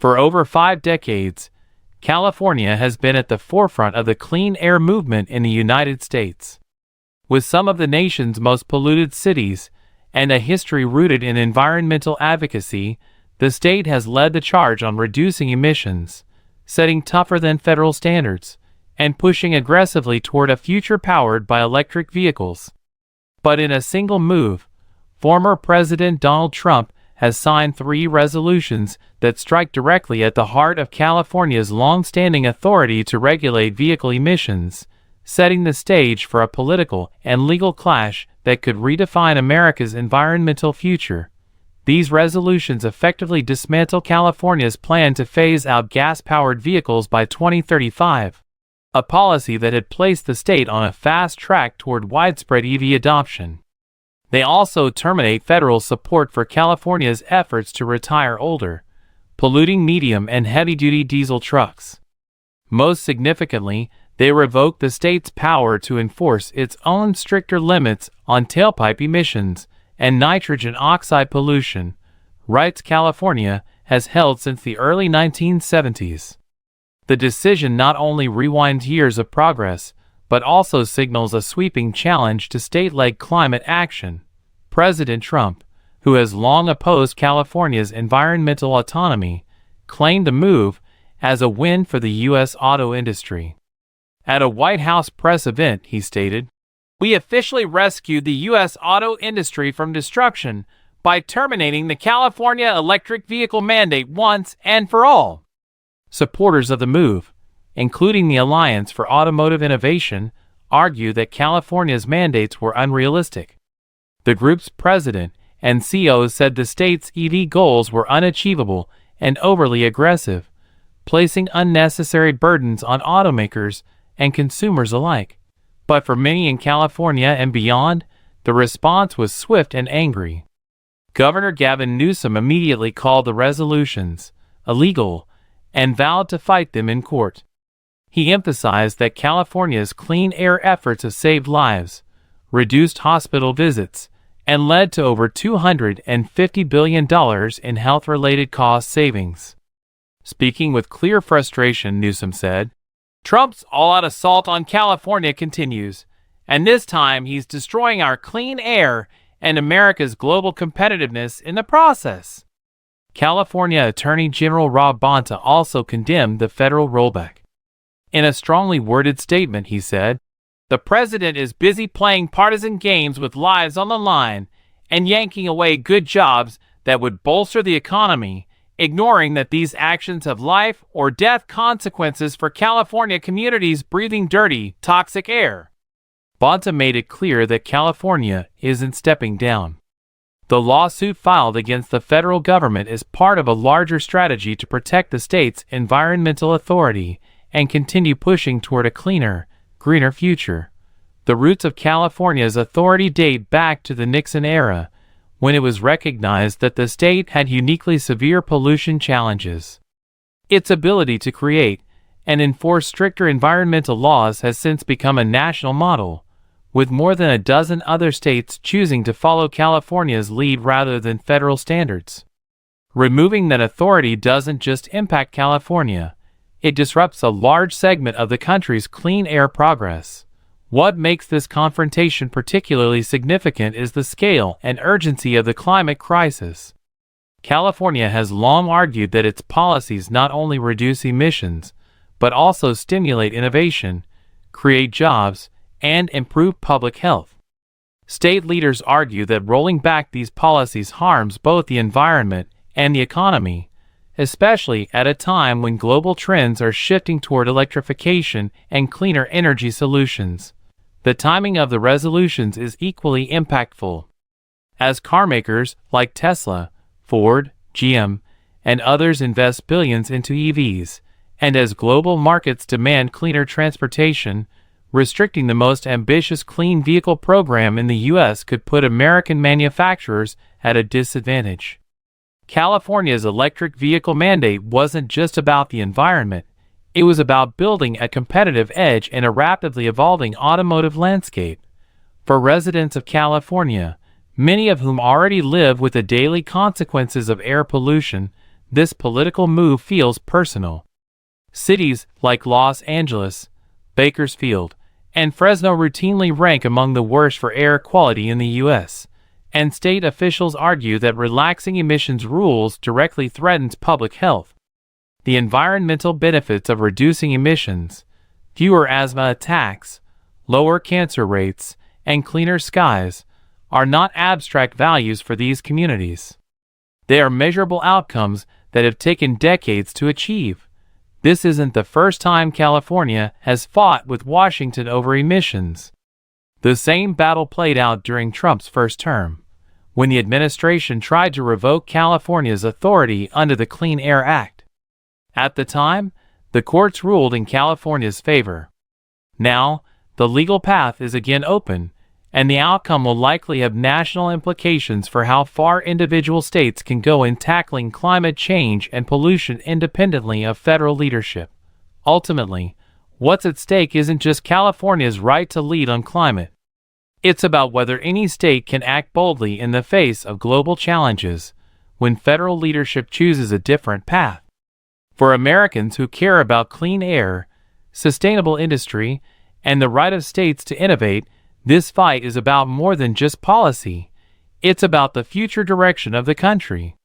For over 5 decades, California has been at the forefront of the clean air movement in the United States. With some of the nation's most polluted cities and a history rooted in environmental advocacy, the state has led the charge on reducing emissions, setting tougher than federal standards, and pushing aggressively toward a future powered by electric vehicles. But in a single move, former President Donald Trump has signed 3 resolutions that strike directly at the heart of California's long-standing authority to regulate vehicle emissions, setting the stage for a political and legal clash that could redefine America's environmental future. These resolutions effectively dismantle California's plan to phase out gas-powered vehicles by 2035, a policy that had placed the state on a fast track toward widespread EV adoption. They also terminate federal support for California's efforts to retire older, polluting medium and heavy-duty diesel trucks. Most significantly, they revoke the state's power to enforce its own stricter limits on tailpipe emissions and nitrogen oxide pollution, rights California has held since the early 1970s. The decision not only rewinds years of progress, but also signals a sweeping challenge to state-led climate action. President Trump, who has long opposed California's environmental autonomy, claimed the move as a win for the U.S. auto industry. At a White House press event, he stated, "We officially rescued the U.S. auto industry from destruction by terminating the California electric vehicle mandate once and for all." Supporters of the move, including the Alliance for Automotive Innovation, argue that California's mandates were unrealistic. The group's president and CEO said the state's EV goals were unachievable and overly aggressive, placing unnecessary burdens on automakers and consumers alike. But for many in California and beyond, the response was swift and angry. Governor Gavin Newsom immediately called the resolutions illegal and vowed to fight them in court. He emphasized that California's clean air efforts have saved lives, reduced hospital visits, and led to over $250 billion in health-related cost savings. Speaking with clear frustration, Newsom said, "Trump's all-out assault on California continues, and this time he's destroying our clean air and America's global competitiveness in the process." California Attorney General Rob Bonta also condemned the federal rollback. In a strongly worded statement, he said, "The president is busy playing partisan games with lives on the line and yanking away good jobs that would bolster the economy, ignoring that these actions have life or death consequences for California communities breathing dirty, toxic air." Bonta made it clear that California isn't stepping down. The lawsuit filed against the federal government is part of a larger strategy to protect the state's environmental authority and continue pushing toward a cleaner, greener future. The roots of California's authority date back to the Nixon era, when it was recognized that the state had uniquely severe pollution challenges. Its ability to create and enforce stricter environmental laws has since become a national model, with more than a dozen other states choosing to follow California's lead rather than federal standards. Removing that authority doesn't just impact California, it disrupts a large segment of the country's clean air progress. What makes this confrontation particularly significant is the scale and urgency of the climate crisis. California has long argued that its policies not only reduce emissions, but also stimulate innovation, create jobs, and improve public health. State leaders argue that rolling back these policies harms both the environment and the economy, especially at a time when global trends are shifting toward electrification and cleaner energy solutions. The timing of the resolutions is equally impactful. As carmakers like Tesla, Ford, GM, and others invest billions into EVs, and as global markets demand cleaner transportation, restricting the most ambitious clean vehicle program in the U.S. could put American manufacturers at a disadvantage. California's electric vehicle mandate wasn't just about the environment, it was about building a competitive edge in a rapidly evolving automotive landscape. For residents of California, many of whom already live with the daily consequences of air pollution, this political move feels personal. Cities like Los Angeles, Bakersfield, and Fresno routinely rank among the worst for air quality in the U.S., and state officials argue that relaxing emissions rules directly threatens public health. The environmental benefits of reducing emissions, fewer asthma attacks, lower cancer rates, and cleaner skies, are not abstract values for these communities. They are measurable outcomes that have taken decades to achieve. This isn't the first time California has fought with Washington over emissions. The same battle played out during Trump's first term, when the administration tried to revoke California's authority under the Clean Air Act. At the time, the courts ruled in California's favor. Now, the legal path is again open, and the outcome will likely have national implications for how far individual states can go in tackling climate change and pollution independently of federal leadership. Ultimately, what's at stake isn't just California's right to lead on climate. It's about whether any state can act boldly in the face of global challenges when federal leadership chooses a different path. For Americans who care about clean air, sustainable industry, and the right of states to innovate, this fight is about more than just policy. It's about the future direction of the country.